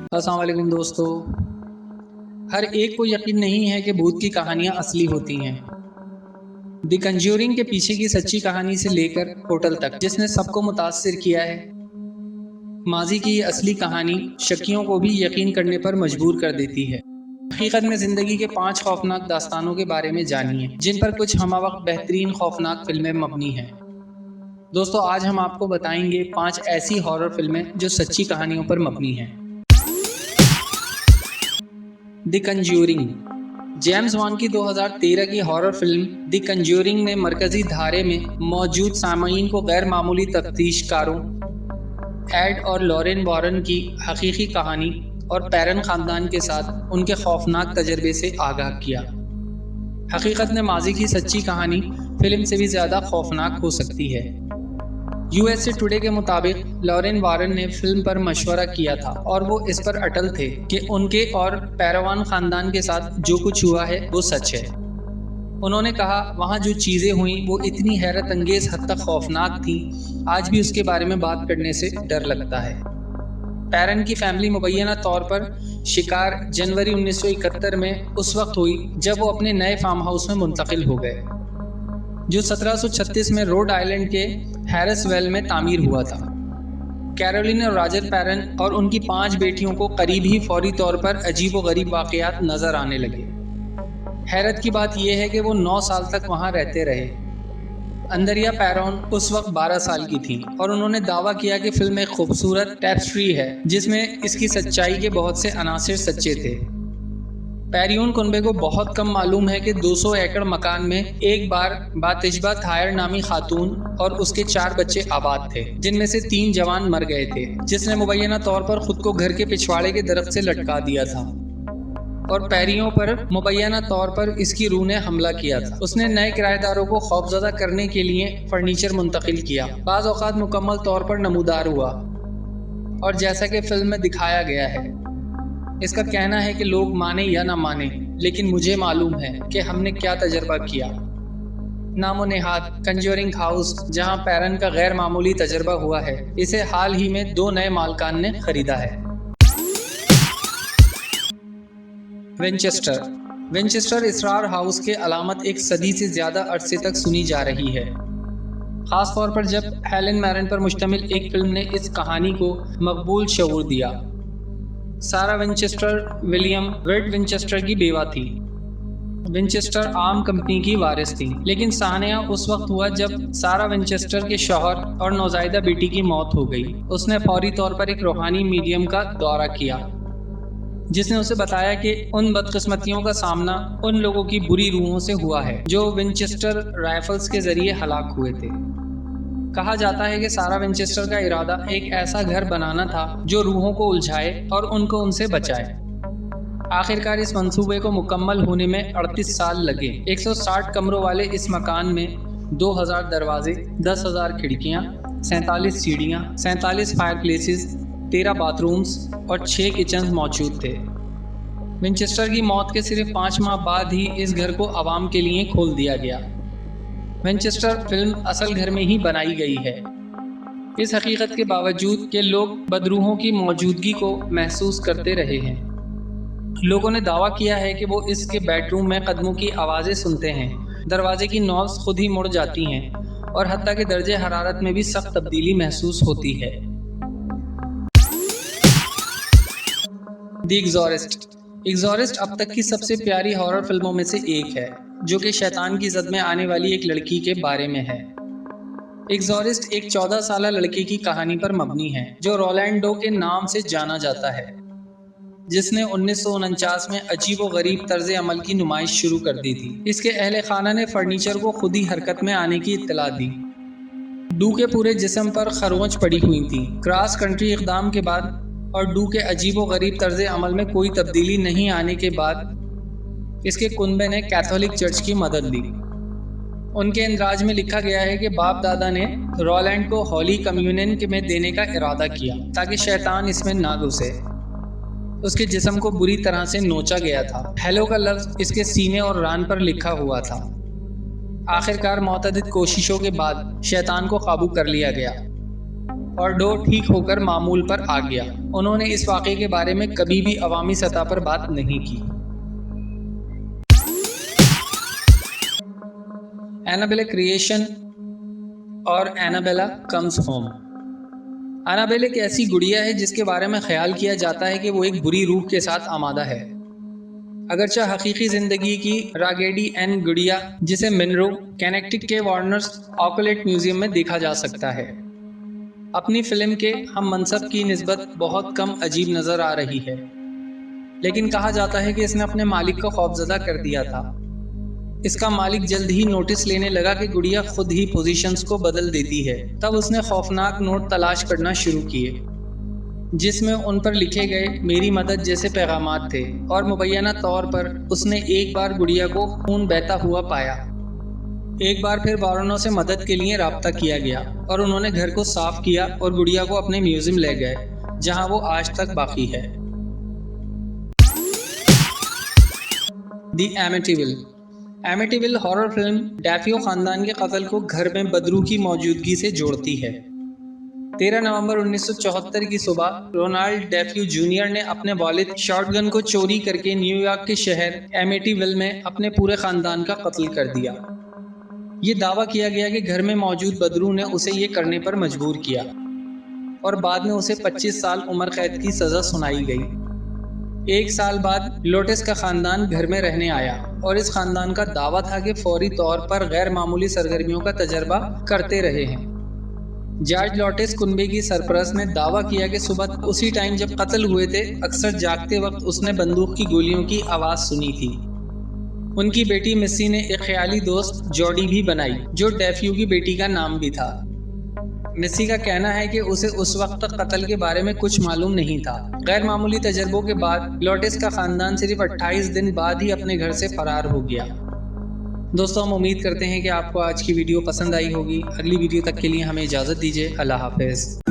अस्सलाम वालेकुम दोस्तों। हर एक को यकीन नहीं है कि भूत की कहानियाँ असली होती हैं। द कंज्यूरिंग के पीछे की सच्ची कहानी से लेकर होटल तक जिसने सबको मुतासिर किया है, माजी की ये असली कहानी शक्कियों को भी यकीन करने पर मजबूर कर देती है। हकीकत में ज़िंदगी के 5 खौफनाक दास्तानों के बारे में जानिए, जिन पर कुछ हमवक्त बेहतरीन खौफनाक फिल्में मबनी हैं। दोस्तों, आज हम आपको बताएंगे 5 ऐसी हॉरर फिल्में जो सच्ची कहानियों पर मबनी हैं। The conjuring. जेम्स वॉन की 2013 की हॉरर फिल्म द कंज्यूरिंग ने मरकजी धारे में मौजूद सामईन को गैर मामूली तफ्तीशकारों एड और लॉरेन वॉरन की हकीकी कहानी और पैरन ख़ानदान के साथ उनके खौफनाक तजर्बे से आगाह किया। हकीकत में माजी की सच्ची कहानी फिल्म से भी ज़्यादा खौफनाक हो सकती है। USA टुडे के मुताबिक लॉरेन वॉरन ने फिल्म पर मशवरा किया था और वो इस पर अटल थे कि उनके और पैरवान ख़ानदान के साथ जो कुछ हुआ है वो सच है। उन्होंने कहा, वहाँ जो चीज़ें हुईं वो इतनी हैरत अंगेज़ हद तक खौफनाक थी, आज भी उसके बारे में बात करने से डर लगता है। पैरन की फैमिली मुबैना तौर पर शिकार जनवरी 1971 में उस वक्त हुई जब वो अपने नए फार्म हाउस में मुंतकिल हो गए, जो 1736 में रोड आइलैंड के हैरिसवेल में तामीर हुआ था। कैरोलिन और रॉजर पैरन और उनकी 5 बेटियों को करीब ही फौरी तौर पर अजीब व गरीब वाक़यात नज़र आने लगे। हैरत की बात यह है कि वो 9 साल तक वहाँ रहते रहे। अंदरिया पैरोन उस वक्त 12 साल की थी और उन्होंने दावा किया कि फिल्म एक खूबसूरत टैप्स्ट्री है जिसमें इसकी सच्चाई के बहुत से अनासिर सच्चे थे। पैरियन कुनबे को बहुत कम मालूम है कि 200 एकड़ मकान में एक बार बातिशबा थायर नामी खातून और उसके 4 बच्चे आबाद थे, जिनमें से 3 जवान मर गए थे, जिसने मुबैना तौर पर खुद को घर के पिछवाड़े के दरख्त से लटका दिया था और पैरियों पर मुबैना तौर पर इसकी रूह ने हमला किया था। उसने नए किराएदारों को खौफजदा करने के लिए फर्नीचर मुंतकिल किया, बाज़ औक़ात मुकम्मल तौर पर नमूदार हुआ और जैसा कि फिल्म में दिखाया गया है। इसका कहना है कि लोग माने या ना माने, लेकिन मुझे मालूम है कि हमने क्या तजर्बा किया। नामो नेहाद कंज्यूरिंग हाउस, जहां पैरन का गैर मामूली तजर्बा हुआ है, इसे हाल ही में 2 नए मालकान ने खरीदा है। विंचेस्टर इसरार हाउस के अलामत एक सदी से ज़्यादा अरसे तक सुनी जा रही है, ख़ास तौर पर जब हेलन मैरन पर मुश्तमिल एक फिल्म ने इस कहानी को मकबूल शऊर दिया। सारा विंचेस्टर विलियम वेड विंचेस्टर की बेवा थी। विंचेस्टर आम कंपनी की वारिस थी, लेकिन साहनिया उस वक्त हुआ जब सारा विंचेस्टर के शौहर और नौज़ायदा बेटी की मौत हो गई। उसने फौरी तौर पर एक रूहानी मीडियम का दौरा किया, जिसने उसे बताया कि उन बदकिस्मतियों का सामना उन लोगों की बुरी रूहों से हुआ है जो विंचेस्टर राइफल्स के ज़रिए हलाक हुए थे। कहा जाता है कि सारा विंचेस्टर का इरादा एक ऐसा घर बनाना था जो रूहों को उलझाए और उनको उनसे बचाए। आखिरकार इस मंसूबे को मुकम्मल होने में 38 साल लगे। 160 कमरों वाले इस मकान में 2000 दरवाजे, 10,000 खिड़कियाँ, 47 सीढ़ियाँ, 47 फायर प्लेसेस, 13 बाथरूम्स और 6 किचन मौजूद थे। विंचेस्टर की मौत के सिर्फ 5 माह बाद ही इस घर को आवाम के लिए खोल दिया गया। विंचेस्टर फिल्म असल घर में ही बनाई गई है, इस हकीकत के बावजूद कि लोग बदरूहों की मौजूदगी को महसूस करते रहे हैं। लोगों ने दावा किया है कि वो इसके बेडरूम में कदमों की आवाज़ें सुनते हैं, दरवाजे की नॉब्स खुद ही मुड़ जाती हैं और हत्ता के दर्जे हरारत में भी सख्त तब्दीली महसूस होती है। द एग्ज़ॉरिस्ट अब तक की सबसे प्यारी हॉरर फिल्मों में से एक है, जो कि शैतान की जद में आने वाली एक लड़की के बारे में है। एग्ज़ॉरिस्ट एक 14 साल लड़के की कहानी पर मबनी है जो रोलैंडो के नाम से जाना जाता है, जिसने 1949 में अजीब व गरीब तर्ज अमल की नुमाइश शुरू कर दी थी। इसके अहले खाना ने फर्नीचर को खुद ही हरकत में आने की इत्तला दी। डू के पूरे जिस्म पर खरोंच पड़ी हुई थी। क्रॉस कंट्री इक़दाम के बाद और डू के अजीब व गरीब तर्ज अमल में कोई तब्दीली नहीं आने के बाद इसके कुनबे ने कैथोलिक चर्च की मदद ली। उनके इंदराज में लिखा गया है कि बाप दादा ने रोलैंड को हॉली कम्युनियन में देने का इरादा किया ताकि शैतान इसमें ना घुसे। उसके जिस्म को बुरी तरह से नोचा गया था। हेलो का लफ्ज़ इसके सीने और रान पर लिखा हुआ था। आखिरकार मुतअद्दिद कोशिशों के बाद शैतान को काबू कर लिया गया। اور ڈو ٹھیک ہو کر معمول پر آ گیا۔ انہوں نے اس واقعے کے بارے میں کبھی بھی عوامی سطح پر بات نہیں کی۔ اینابیلا کریشن اور اینابیلا کمز ہوم۔ اینابیل ایک ایسی گڑیا ہے جس کے بارے میں خیال کیا جاتا ہے کہ وہ ایک بری روح کے ساتھ آمادہ ہے۔ اگرچہ حقیقی زندگی کی راگیڈی این گڑیا، جسے منرو، کینیکٹک کے وارنرز آکولیٹ میوزیم میں دیکھا جا سکتا ہے، اپنی فلم کے ہم منصب کی نسبت بہت کم عجیب نظر آ رہی ہے، لیکن کہا جاتا ہے کہ اس نے اپنے مالک کو خوفزدہ کر دیا تھا۔ اس کا مالک جلد ہی نوٹس لینے لگا کہ گڑیا خود ہی پوزیشنز کو بدل دیتی ہے۔ تب اس نے خوفناک نوٹ تلاش کرنا شروع کیے جس میں ان پر لکھے گئے میری مدد جیسے پیغامات تھے، اور مبینہ طور پر اس نے ایک بار گڑیا کو خون بہتا ہوا پایا۔ ایک بار پھر بارونوں سے مدد کے لیے رابطہ کیا گیا اور انہوں نے گھر کو صاف کیا اور گڑیا کو اپنے میوزیم لے گئے، جہاں وہ آج تک باقی ہے۔ دی ایمیٹیول۔ ایمیٹیول ہارر فلم ڈیفیو خاندان کے قتل کو گھر میں بدرو کی موجودگی سے جوڑتی ہے۔ 13 نومبر 1974 کی صبح رونالڈ ڈیفیو جونیئر نے اپنے والد شارٹ گن کو چوری کر کے نیو یارک کے شہر ایمیٹیول میں اپنے پورے خاندان کا قتل کر دیا۔ یہ دعویٰ کیا گیا کہ گھر میں موجود بدرو نے اسے یہ کرنے پر مجبور کیا، اور بعد میں اسے 25 سال عمر قید کی سزا سنائی گئی۔ 1 سال بعد لوٹس کا خاندان گھر میں رہنے آیا، اور اس خاندان کا دعویٰ تھا کہ فوری طور پر غیر معمولی سرگرمیوں کا تجربہ کرتے رہے ہیں۔ جارج لوٹس کنبے کی سرپرست نے دعویٰ کیا کہ صبح اسی ٹائم جب قتل ہوئے تھے، اکثر جاگتے وقت اس نے بندوق کی گولیوں کی آواز سنی تھی۔ ان کی بیٹی مسی نے ایک خیالی دوست جوڈی بھی بنائی، جو ڈیفیو کی بیٹی کا نام بھی تھا۔ مسی کا کہنا ہے کہ اسے اس وقت تک قتل کے بارے میں کچھ معلوم نہیں تھا۔ غیر معمولی تجربوں کے بعد لوٹس کا خاندان صرف 28 دن بعد ہی اپنے گھر سے فرار ہو گیا۔ دوستوں، ہم امید کرتے ہیں کہ آپ کو آج کی ویڈیو پسند آئی ہوگی۔ اگلی ویڈیو تک کے لیے ہمیں اجازت دیجیے۔ اللہ حافظ۔